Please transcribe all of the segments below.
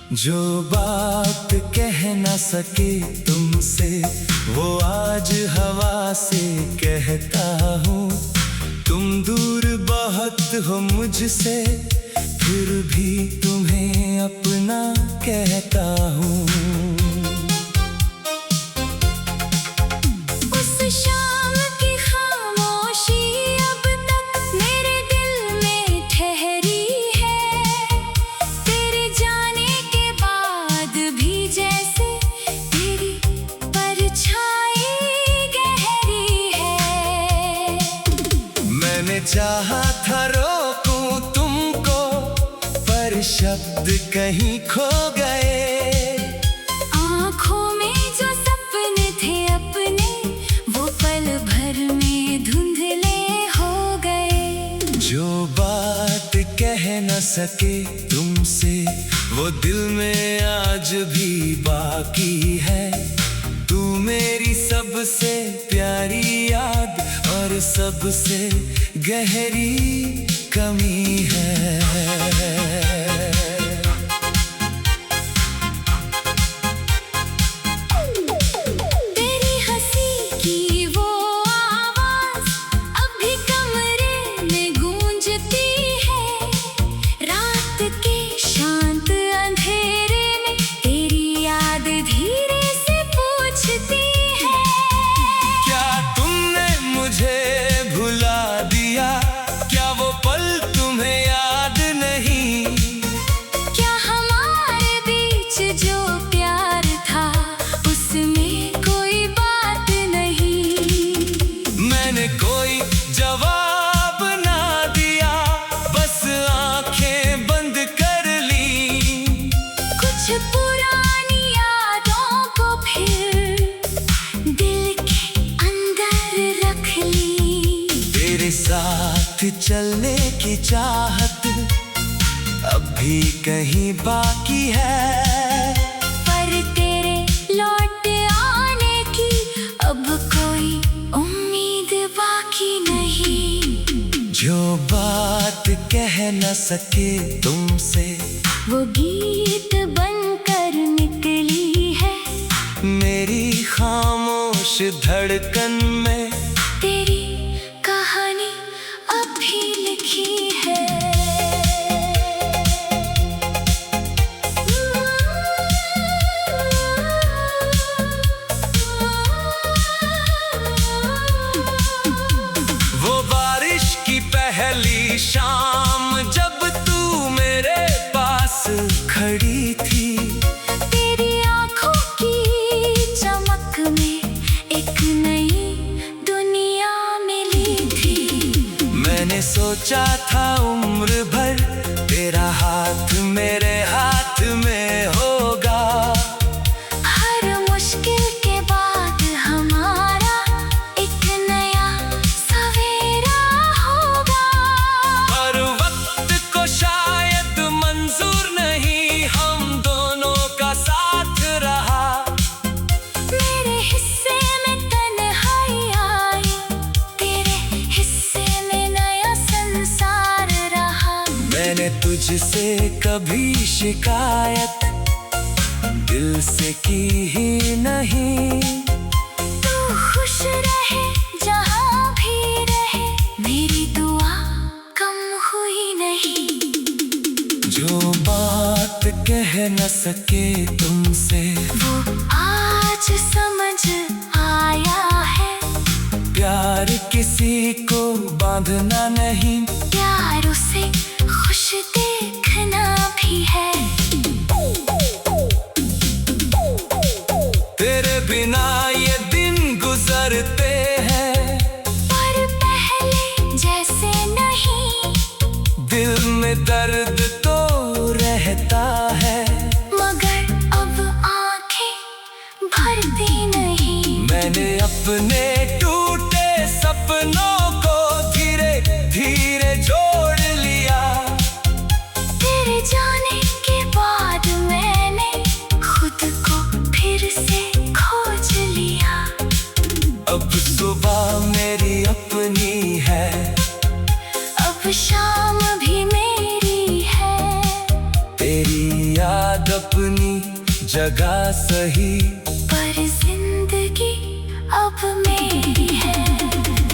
जो बात कह न सके तुमसे वो आज हवा से कहता हूँ। तुम दूर बहुत हो मुझसे फिर भी तुम्हें अपना कहता हूँ। मैंने चाहा था रोकूं तुमको पर शब्द कहीं खो गए। आँखों में जो सपने थे अपने वो पल भर में धुंधले हो गए। जो बात कह न सके तुमसे वो दिल में आज भी बाकी है। तू मेरी सबसे प्यारी याद और सबसे गहरी कमी है। तेरी हंसी की वो आवाज अब भी कमरे में गूंजती है। रात के शांत अंधेरे में तेरी याद धीरे से पूछती है। क्या तुमने मुझे भुला दिया? क्या वो पल तुम्हें याद नहीं? क्या हमारे बीच जो प्यार था उसमें कोई बात नहीं? मैंने कोई जवाब ना दिया बस आंखें बंद कर ली। कुछ पुरानी यादों को फिर दिल के अंदर रख ली। तेरे साथ चलने की चाहत अब भी कहीं बाकी है। पर तेरे लौट आने की अब कोई उम्मीद बाकी नहीं। जो बात कह न सके तुमसे वो गीत बनकर निकली है। मेरी खामोश धड़कन में तेरी कहानी अभी लिखी है। वो बारिश की पहली शाम जब तू मेरे पास खड़ी थी। तेरी आँखों की चमक में एक नई दुनिया मिली थी। मैंने सोचा था उम्र भर तेरा हाथ मेरे हाथ में होगा। हर मुश्किल के बाद हमारा एक नया सवेरा होगा। हर वक्त को शायद मंजूर नहीं हम दोनों का साथ रहा। मेरे हिस्से में तन्हाई आई, तेरे हिस्से में नया संसार रहा। मैंने तुझसे कभी शिकायत दिल से की ही नहीं। तू खुश रहे जहाँ भी रहे मेरी दुआ कम हुई नहीं। जो बात कह न सके तुमसे वो आज समझ आया है। प्यार किसी को बांधना नहीं प्यार उसे खुश देखना भी है। तेरे बिना ये दिन गुजरते हैं पर पहले जैसे नहीं। दिल में दर्द तो रहता है मगर अब आंखें भरती नहीं। मैंने अपने टूटे सपनों को धीरे धीरे जोड़ लिया। तेरे जाने के बाद मैंने खुद को फिर से खोज लिया। अब सुबह मेरी अपनी है अब शाम भी मेरी है। तेरी याद अपनी जगह सही, पर जिंदगी अब मेरी है।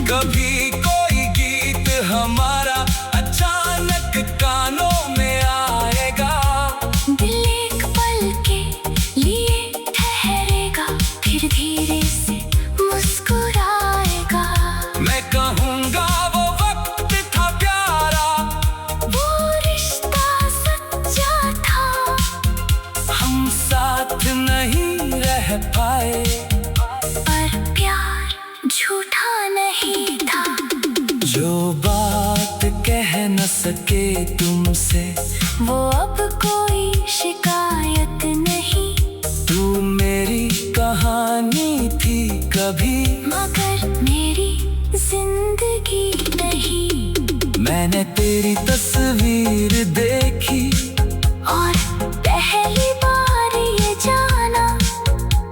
कभी कोई गीत हमारा अचानक कानों में आएगा, दिल एक पल के लिए ठहरेगा, फिर धीरे से मुस्कुराएगा। मैं कहूँगा वो वक्त था प्यारा, वो रिश्ता सच्चा था, हम साथ नहीं रह पाए, पर प्यार झूठा नहीं था। जो बात कह न सके तुमसे, वो अब कोई शिकायत नहीं, तू मेरी कहानी थी कभी, मगर मेरी जिंदगी नहीं। मैंने तेरी तस्वीर देखी और पहली बार ये जाना,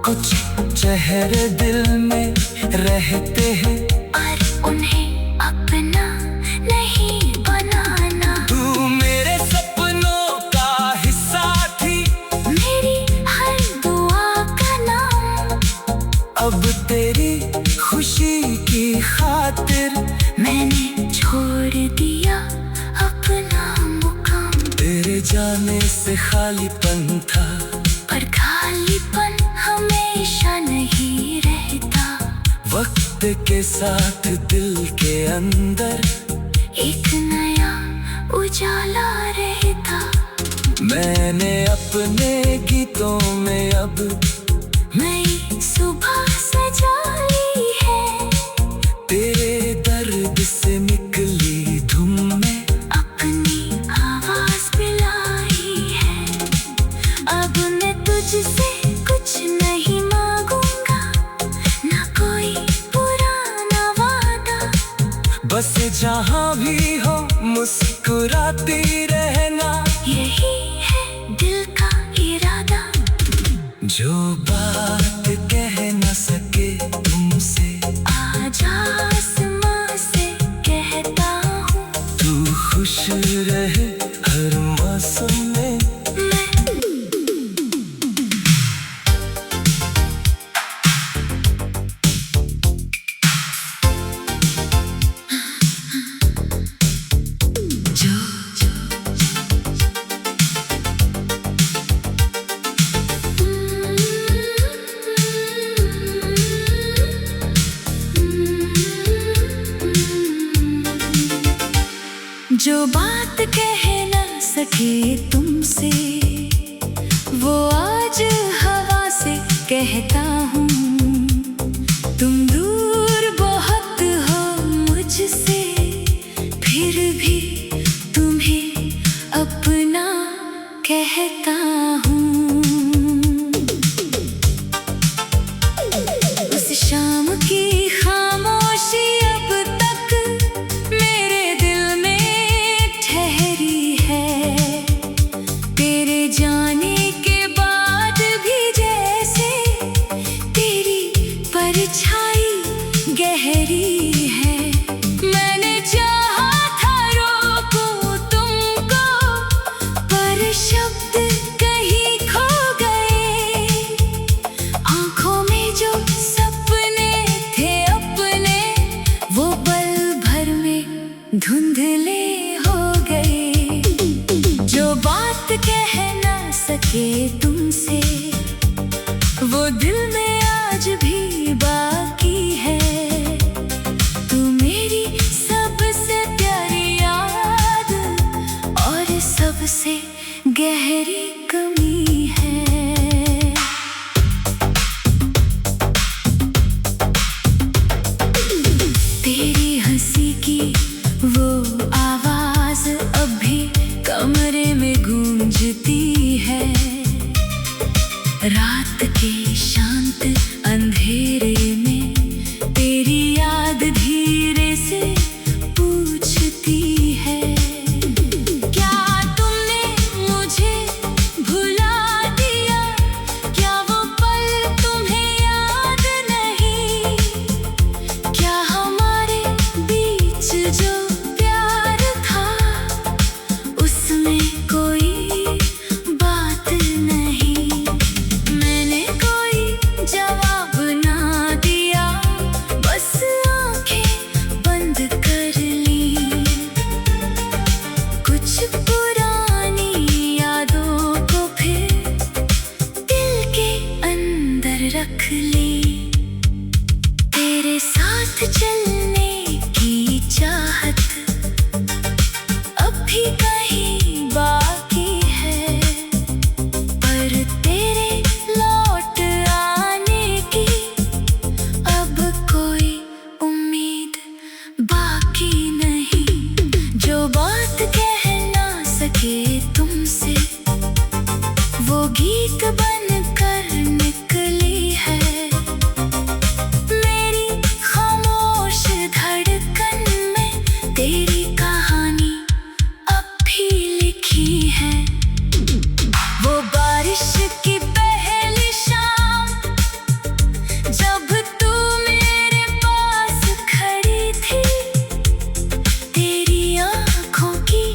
कुछ चेहरे दिल में रहते हैं, और उन्हें अपना नहीं बनाना। तू मेरे सपनों का हिस्सा थी, मेरी हर दुआ का नाम, अब तेरी खुशी की खातिर मैंने छोड़ दिया अपना मुकाम। तेरे जाने से खालीपन था, पर खालीपन हमेशा नहीं रहता, वक्त के साथ दिल के अंदर एक नया उजाला रहता। मैंने अपने गीतों में अब नई सुबह सजा ली है, तेरे दर्द से निकली धुन में अपनी आवाज मिलाई है। अब मैं तुझसे कुछ नहीं मांगूंगा, ना कोई पुराना वादा, बस जहाँ भी हो मुस्कुराती रहना, यही है दिल का इरादा। जो बात कह न सके तुमसे, आज आसमां से कहता हूँ, तू खुश रहे हर मौसम में। जो बात कह न सके तुमसे, वो आज हवा से कहता हूँ। तुम दूर बहुत हो मुझसे, फिर भी तुम्हें अपना कहता हूँ। उस शाम की खामोशी अब तक मेरे दिल में ठहरी है, तेरे जाने के बाद भी जैसे तेरी परछाई गहरी है। मैंने चाहा था रोकूं तुमको, पर शब्द कहीं खो गए। आंखों में जो सपने थे अपने, वो पल भर में धुंधले हो गए। जो बात कह न सके तुमसे, वो दिल में आज भी बाकी है। तू मेरी सबसे प्यारी याद और सबसे गहरी कमी है। तेरी हंसी की वो आवाज अभी कमरे में गूंजती है। रात के शांत अंधेरे में तेरी याद धीरे से पूछती है, क्या तुमने मुझे भुला दिया? क्या वो पल तुम्हें याद नहीं? क्या हमारे बीच जो प्यार था, उसमें कोई बात गीत बनकर निकली है मेरी खामोश धड़कन में, तेरी कहानी अब भी लिखी है। वो बारिश की पहली शाम जब तू मेरे पास खड़ी थी, तेरी आँखों की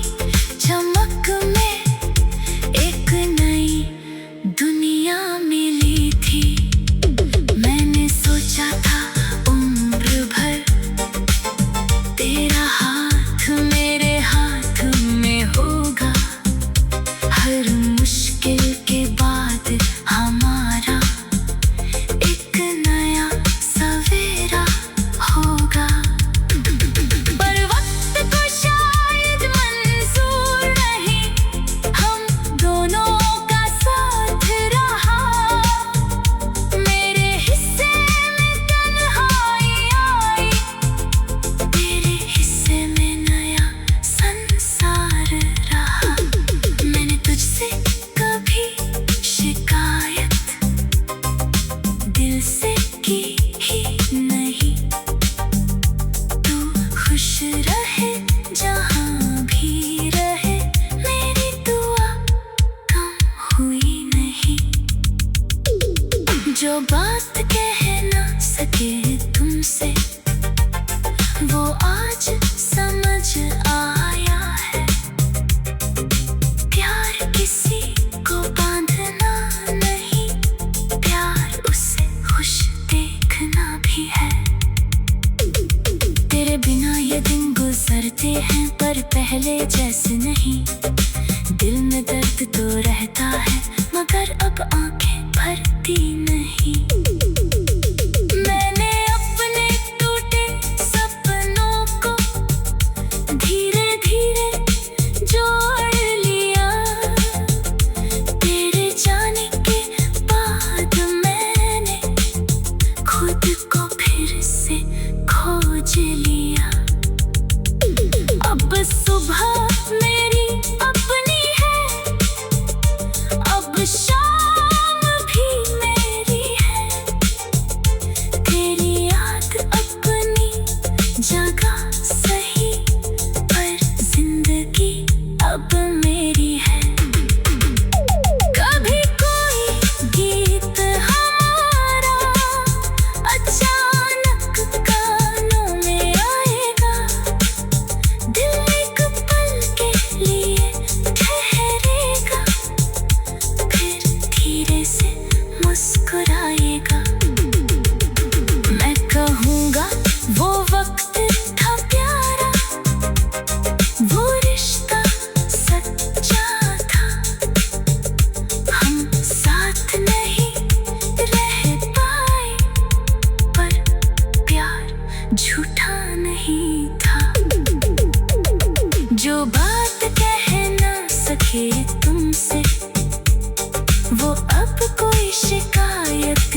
चमक में एक नई दुनिया मिली थी। मैंने सोचा था उम्र भर तेरा हाथ मेरे हाथ में होगा, हर मुश्किल के बाद हमारा एक नया सवेरा होगा। पर वक्त को शायद मंजूर नहीं, हम दोनों का साथ रहा। मेरे हिस्से में तन्हाई आई, तेरे हिस्से में नया संसार रहा। मैंने तुझसे कभी शिकायत दिल से की ही नहीं, तू खुश रहे जहाँ भी रहे, मेरी दुआ कम हुई नहीं। जो बात कह ना सके तुमसे वो आज समझ आया है, प्यार किसी को बांधना नहीं, प्यार उसे खुश देखना भी है। तेरे बिना ये दिन गुजरते हैं पर पहले जैसे नहीं, दिल में दर्द तो रहता है मगर अब आंखें भरती नहीं। मैंने अपने टूटे सपनों को धीरे धीरे जोड़ लिया, तेरे जाने के बाद मैंने खुद को फिर से खोज लिया। अब सुबह मेरी अपनी है, अब शाम भी मेरी है, तेरी याद अपनी जगह सही पर जिंदगी अब मेरी है। कभी कोई गीत हमारा अचानक कानों में आएगा, दिल एक पल के लिए ठहरेगा, फिर धीरे से मुस्कुराएगा। मैं कहूँगा वो वक्त था प्यारा, वो रिश्ता सच्चा था, हम साथ नहीं रह पाए पर प्यार झूठा नहीं था। जो बात कह ना सके तुमसे वो अब कोई शिकायत